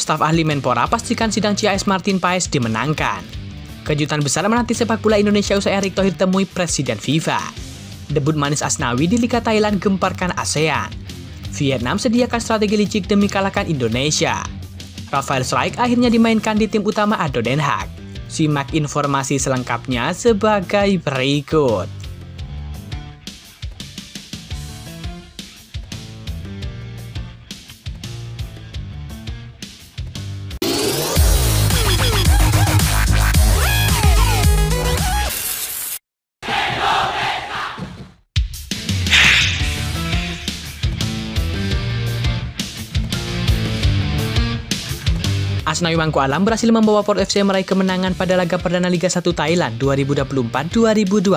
Staf ahli Menpora pastikan sidang CAS Martin Paes dimenangkan. Kejutan besar menanti sepak bola Indonesia usai Erick Thohir temui Presiden FIFA. Debut manis Asnawi di Liga Thailand gemparkan ASEAN. Vietnam sediakan strategi licik demi kalahkan Indonesia. Rafael Struyck akhirnya dimainkan di tim utama ADO Den Haag. Simak informasi selengkapnya sebagai berikut. Asnawi Mangku Alam berhasil membawa Port FC meraih kemenangan pada laga perdana Liga 1 Thailand 2024-2025.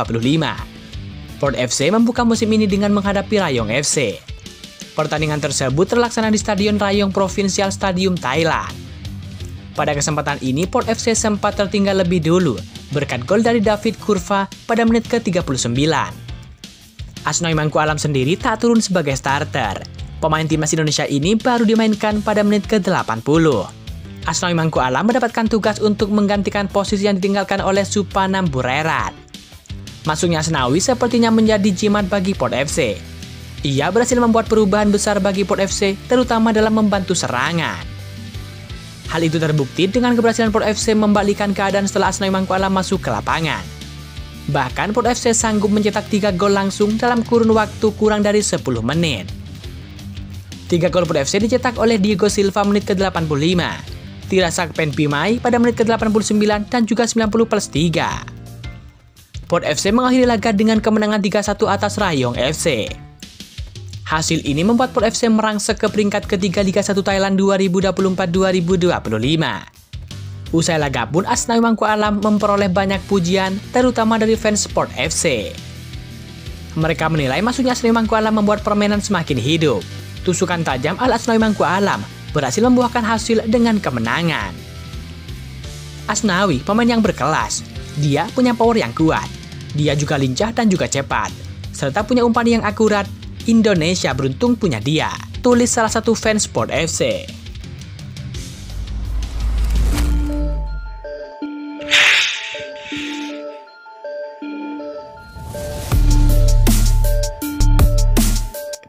Port FC membuka musim ini dengan menghadapi Rayong FC. Pertandingan tersebut terlaksana di Stadion Rayong Provincial Stadium Thailand. Pada kesempatan ini Port FC sempat tertinggal lebih dulu berkat gol dari David Kurva pada menit ke-39. Asnawi Mangku Alam sendiri tak turun sebagai starter. Pemain timnas Indonesia ini baru dimainkan pada menit ke-80. Asnawi Mangku Alam mendapatkan tugas untuk menggantikan posisi yang ditinggalkan oleh Supanam Burerat. Masuknya Asnawi sepertinya menjadi jimat bagi Port FC. Ia berhasil membuat perubahan besar bagi Port FC, terutama dalam membantu serangan. Hal itu terbukti dengan keberhasilan Port FC membalikkan keadaan setelah Asnawi Mangku Alam masuk ke lapangan. Bahkan Port FC sanggup mencetak 3 gol langsung dalam kurun waktu kurang dari 10 menit. 3 gol Port FC dicetak oleh Diego Silva menit ke-85. Tirasak Penpimai pada menit ke-89 dan juga 90+3. Port FC mengakhiri laga dengan kemenangan 3-1 atas Rayong FC. Hasil ini membuat Port FC merangsek ke peringkat ketiga Liga 1 Thailand 2024-2025. Usai laga pun Asnawi Mangku Alam memperoleh banyak pujian, terutama dari fans Port FC. Mereka menilai masuknya Asnawi Mangku Alam membuat permainan semakin hidup. Tusukan tajam ala Asnawi Mangku Alam berhasil membuahkan hasil dengan kemenangan. Asnawi pemain yang berkelas. Dia punya power yang kuat. Dia juga lincah dan juga cepat. Serta punya umpan yang akurat. Indonesia beruntung punya dia, tulis salah satu fans Port FC.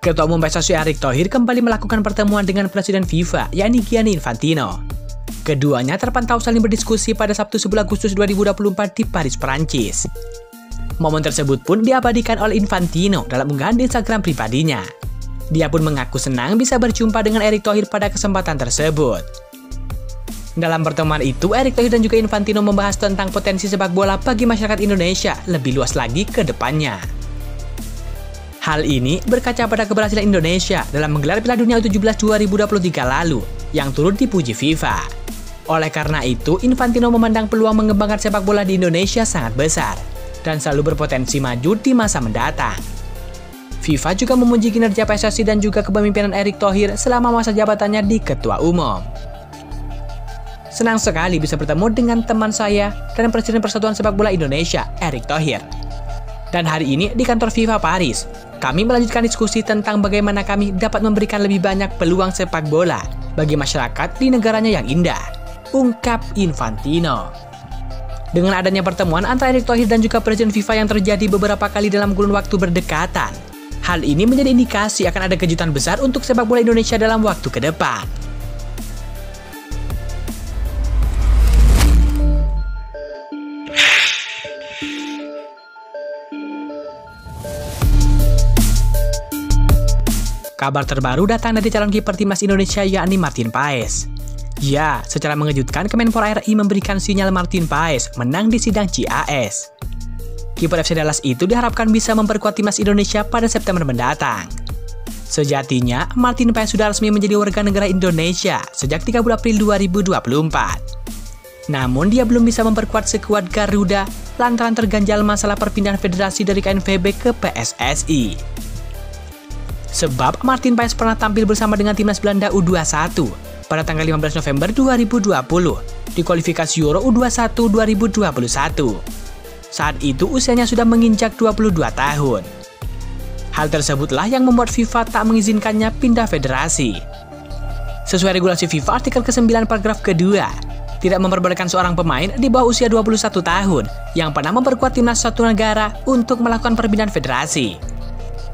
Ketua Umum PSSI Erick Thohir kembali melakukan pertemuan dengan Presiden FIFA, yakni Gianni Infantino. Keduanya terpantau saling berdiskusi pada Sabtu 11 Agustus 2024 di Paris, Perancis. Momen tersebut pun diabadikan oleh Infantino dalam unggahan di Instagram pribadinya. Dia pun mengaku senang bisa berjumpa dengan Erick Thohir pada kesempatan tersebut. Dalam pertemuan itu, Erick Thohir dan juga Infantino membahas tentang potensi sepak bola bagi masyarakat Indonesia lebih luas lagi ke depannya. Hal ini berkaca pada keberhasilan Indonesia dalam menggelar Piala Dunia U17 2023 lalu yang turut dipuji FIFA. Oleh karena itu, Infantino memandang peluang mengembangkan sepak bola di Indonesia sangat besar dan selalu berpotensi maju di masa mendatang. FIFA juga memuji kinerja PSSI dan juga kepemimpinan Erick Thohir selama masa jabatannya di Ketua Umum. Senang sekali bisa bertemu dengan teman saya dan Presiden Persatuan Sepak Bola Indonesia, Erick Thohir. Dan hari ini di kantor FIFA Paris, kami melanjutkan diskusi tentang bagaimana kami dapat memberikan lebih banyak peluang sepak bola bagi masyarakat di negaranya yang indah, ungkap Infantino. Dengan adanya pertemuan antara Erick Thohir dan juga Presiden FIFA yang terjadi beberapa kali dalam kurun waktu berdekatan, hal ini menjadi indikasi akan ada kejutan besar untuk sepak bola Indonesia dalam waktu ke depan. Kabar terbaru datang dari calon kiper timnas Indonesia yakni Martin Paes. Ya, secara mengejutkan Kemenpora RI memberikan sinyal Martin Paes menang di sidang CAS. Kiper FC Dallas itu diharapkan bisa memperkuat timnas Indonesia pada September mendatang. Sejatinya, Martin Paes sudah resmi menjadi warga negara Indonesia sejak 30 April 2024. Namun dia belum bisa memperkuat skuad Garuda lantaran terganjal masalah perpindahan federasi dari KNVB ke PSSI. Sebab Martin Paes pernah tampil bersama dengan timnas Belanda U21 pada tanggal 15 November 2020 di kualifikasi Euro U21 2021. Saat itu usianya sudah menginjak 22 tahun. Hal tersebutlah yang membuat FIFA tak mengizinkannya pindah federasi. Sesuai regulasi FIFA artikel ke-9 paragraf kedua, tidak memperbolehkan seorang pemain di bawah usia 21 tahun yang pernah memperkuat timnas suatu negara untuk melakukan perpindahan federasi.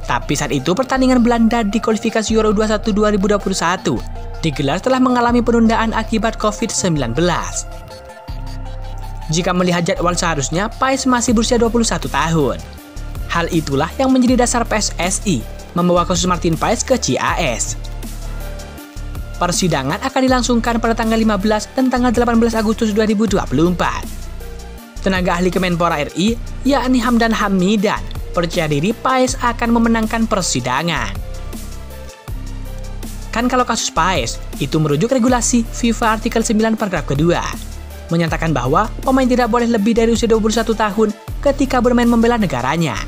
Tapi saat itu pertandingan Belanda di kualifikasi Euro 21 2021 digelar setelah mengalami penundaan akibat COVID-19. Jika melihat jadwal seharusnya, Paes masih berusia 21 tahun. Hal itulah yang menjadi dasar PSSI membawa kasus Martin Paes ke CAS. Persidangan akan dilangsungkan pada tanggal 15 dan tanggal 18 Agustus 2024. Tenaga ahli Kemenpora RI, yakni Hamdan Hamidan, percaya diri Paes akan memenangkan persidangan. Kan kalau kasus Paes, itu merujuk regulasi FIFA artikel 9 paragraf kedua, menyatakan bahwa pemain tidak boleh lebih dari usia 21 tahun ketika bermain membela negaranya,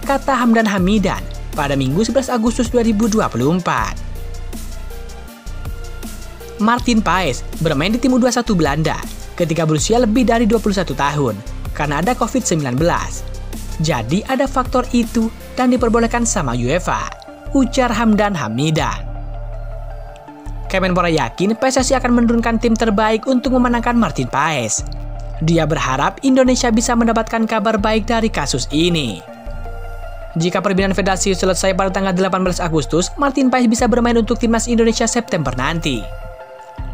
kata Hamdan Hamidan pada Minggu 11 Agustus 2024. Martin Paes bermain di tim U21 Belanda ketika berusia lebih dari 21 tahun karena ada COVID-19. Jadi ada faktor itu dan diperbolehkan sama UEFA, ujar Hamdan Hamidan. Kemenpora yakin PSSI akan menurunkan tim terbaik untuk memenangkan Martin Paes. Dia berharap Indonesia bisa mendapatkan kabar baik dari kasus ini. Jika perpindahan federasi selesai pada tanggal 18 Agustus, Martin Paes bisa bermain untuk timnas Indonesia September nanti.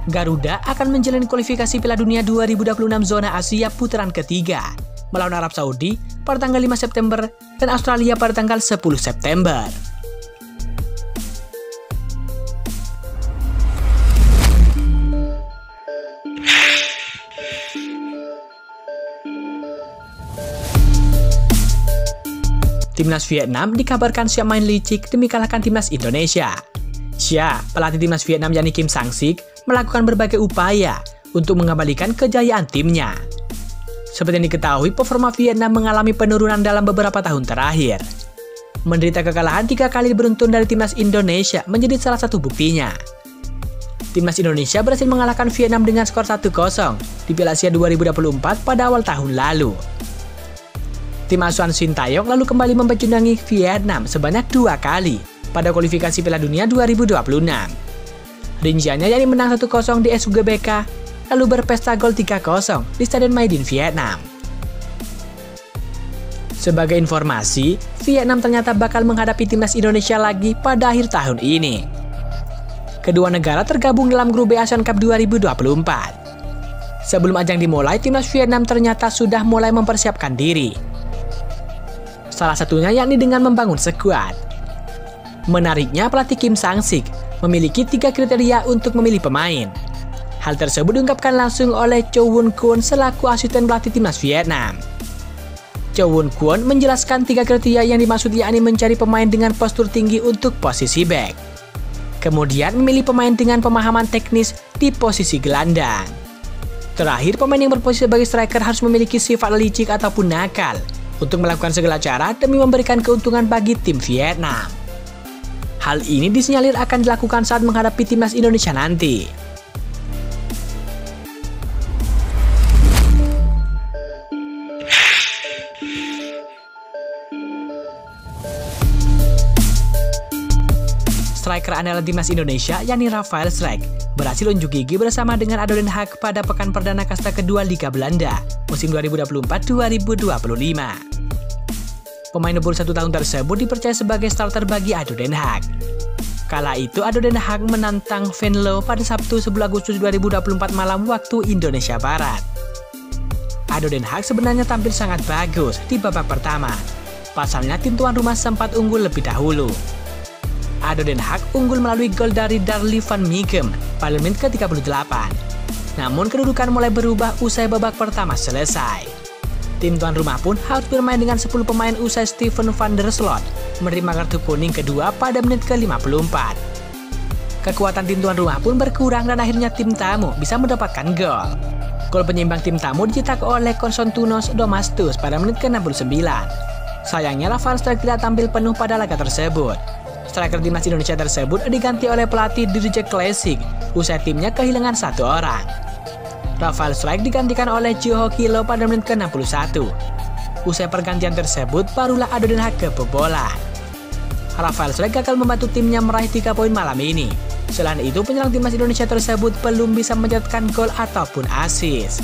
Garuda akan menjalani kualifikasi Piala Dunia 2026 zona Asia putaran ketiga melawan Arab Saudi pada tanggal 5 September dan Australia pada tanggal 10 September. Timnas Vietnam dikabarkan siap main licik demi kalahkan timnas Indonesia. Xia, pelatih timnas Vietnam yakni Kim Sang-sik, melakukan berbagai upaya untuk mengembalikan kejayaan timnya. Seperti yang diketahui, performa Vietnam mengalami penurunan dalam beberapa tahun terakhir. Menderita kekalahan 3 kali beruntun dari timnas Indonesia menjadi salah satu buktinya. Timnas Indonesia berhasil mengalahkan Vietnam dengan skor 1-0 di Piala Asia 2024 pada awal tahun lalu. Tim asuhan Sintayong lalu kembali membecundangi Vietnam sebanyak 2 kali pada kualifikasi Piala Dunia 2026. Rinciannya yakni menang 1-0 di SUGBK, lalu berpesta gol 3-0 di Stadion Maidin Vietnam. Sebagai informasi, Vietnam ternyata bakal menghadapi timnas Indonesia lagi pada akhir tahun ini. Kedua negara tergabung dalam grup B Asian Cup 2024. Sebelum ajang dimulai, timnas Vietnam ternyata sudah mulai mempersiapkan diri. Salah satunya yakni dengan membangun skuad. Menariknya, pelatih Kim Sang-sik memiliki 3 kriteria untuk memilih pemain. Hal tersebut diungkapkan langsung oleh Chow Won Kwon selaku asisten pelatih timnas Vietnam. Chow Won Kwon menjelaskan 3 kriteria yang dimaksud yakni mencari pemain dengan postur tinggi untuk posisi back. Kemudian memilih pemain dengan pemahaman teknis di posisi gelandang. Terakhir, pemain yang berposisi sebagai striker harus memiliki sifat licik ataupun nakal untuk melakukan segala cara demi memberikan keuntungan bagi tim Vietnam. Hal ini disinyalir akan dilakukan saat menghadapi timnas Indonesia nanti. Striker andalan timnas Indonesia yakni Rafael Strijk berhasil unjuk gigi bersama dengan ADO Den Haag pada pekan perdana kasta kedua Liga Belanda musim 2024-2025. Pemain 21 tahun tersebut dipercaya sebagai starter bagi ADO Den Haag. Kala itu ADO Den Haag menantang Venlo pada Sabtu 11 Agustus 2024 malam waktu Indonesia Barat. ADO Den Haag sebenarnya tampil sangat bagus di babak pertama. Pasalnya tim tuan rumah sempat unggul lebih dahulu. ADO Den Haag unggul melalui gol dari Darly van Mieghem pada menit ke-38. Namun kedudukan mulai berubah usai babak pertama selesai. Tim tuan rumah pun harus bermain dengan 10 pemain usai Steven van der Sloot menerima kartu kuning kedua pada menit ke-54. Kekuatan tim tuan rumah pun berkurang dan akhirnya tim tamu bisa mendapatkan gol. Gol penyeimbang tim tamu dicetak oleh Konstantinos Domastus pada menit ke-69. Sayangnya Rafael Strijk tidak tampil penuh pada laga tersebut. Striker timnas Indonesia tersebut diganti oleh pelatih Dirje Klesik usai timnya kehilangan 1 orang. Rafael Strijk digantikan oleh Joo Kilo pada menit ke-61. Usai pergantian tersebut, barulah ADO Den Haag kebobolan. Rafael Strijk gagal membantu timnya meraih 3 poin malam ini. Selain itu, penyerang timnas Indonesia tersebut belum bisa mencetakkan gol ataupun assist.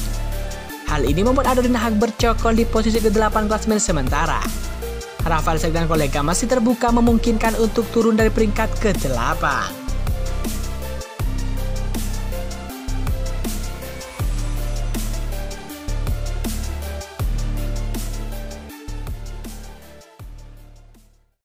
Hal ini membuat Ado Den Haag bercokol di posisi ke-8 klasemen sementara. Rafael Struijk dan kolega masih terbuka memungkinkan untuk turun dari peringkat ke-8.